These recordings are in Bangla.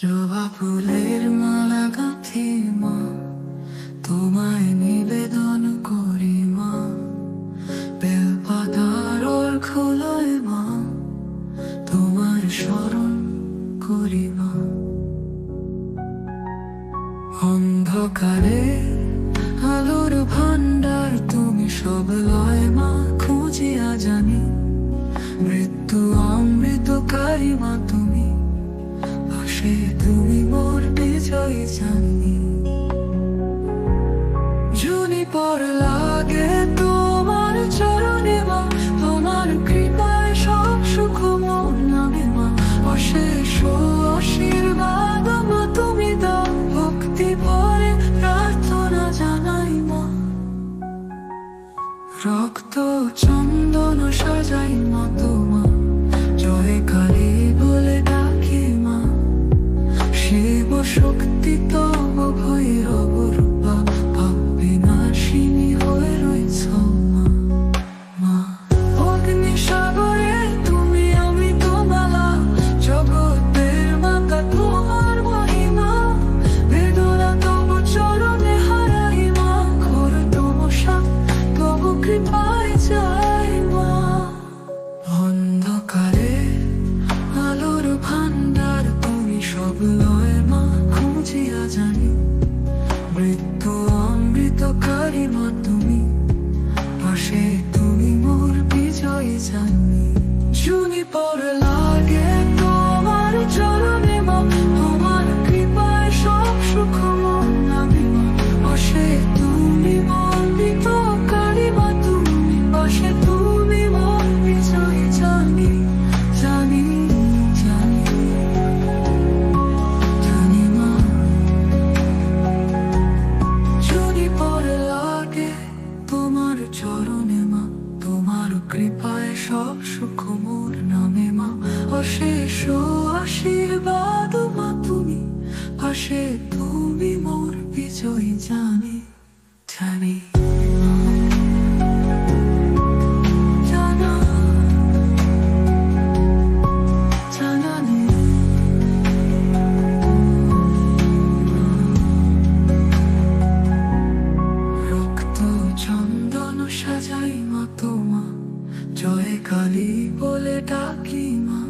জবা ফুলের মালা গাঁথি মা, তোমায় নিবেদন করি মা। বেলপাতার খোলায় মা, তোমার স্মরণ করি মা। অন্ধকারে আলোর ভান্ডার তুমি, সব লয় মা খুঁজিয়া জানি। মৃত্যু অমৃতকারী মা তুমি, পাশে তুমি মোর বিজয়ী জানি। জুনিপর লাগে তোমার চরণে মা, তোমার কৃপায় সব সুখ মোর নামে মা। অশেষ আশীর্বাদ মা তুমি দাও, ভক্তি ভরে প্রার্থনা জানাই মা। রক্ত চন্দন সাজাই মা তোমা, জয় কালী বলে ডাকি মা। শিব শক্তি তব ভৈরব রূপা, পাপ বিনাশিনী হয়ে রয়েছ মা। মা অগ্নি সাগরে তুমি অমৃত মালা, জগতের মাতা তোমার মহিমা। বেদনা তব চরণে হারাই মা, ঘোর তমসা তব কৃপায় যাই মা। অন্ধকারে আলোর ভান্ডার তুমি, সব লয় মা খুঁজিয়া জানি। মৃত্যু অমৃতকারী মা তুমি, পাশে তুমি মোর বিজয়ী জানি। জুনিপর লাগে তোমার চরণে মা, তোমার কৃপায় সব সুখ মোর নামে মা। পাশে তুমি মোর বিজয়ী মা তুমি, পাশে তুমি মোর বিজয়ী জানি। জানি জানি জানি মা। জুনিপর লাগে তোমার চরণে মা, তোমার কৃপায় সব সুখ মোর নামে মা। অশেষ আশীর্বাদ মা তুমি, পাশে তুমি মোর বিজয়ী জানি। জানি জানা জানানি। রক্ত চন্দন সাজাই মা তোমা, জয় কালী বলে ডাকি মা।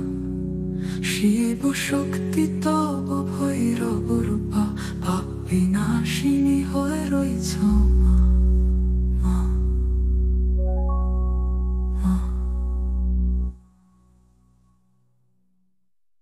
শিব শক্তি তব ভৈরব রূপা, পাপ বিনাশী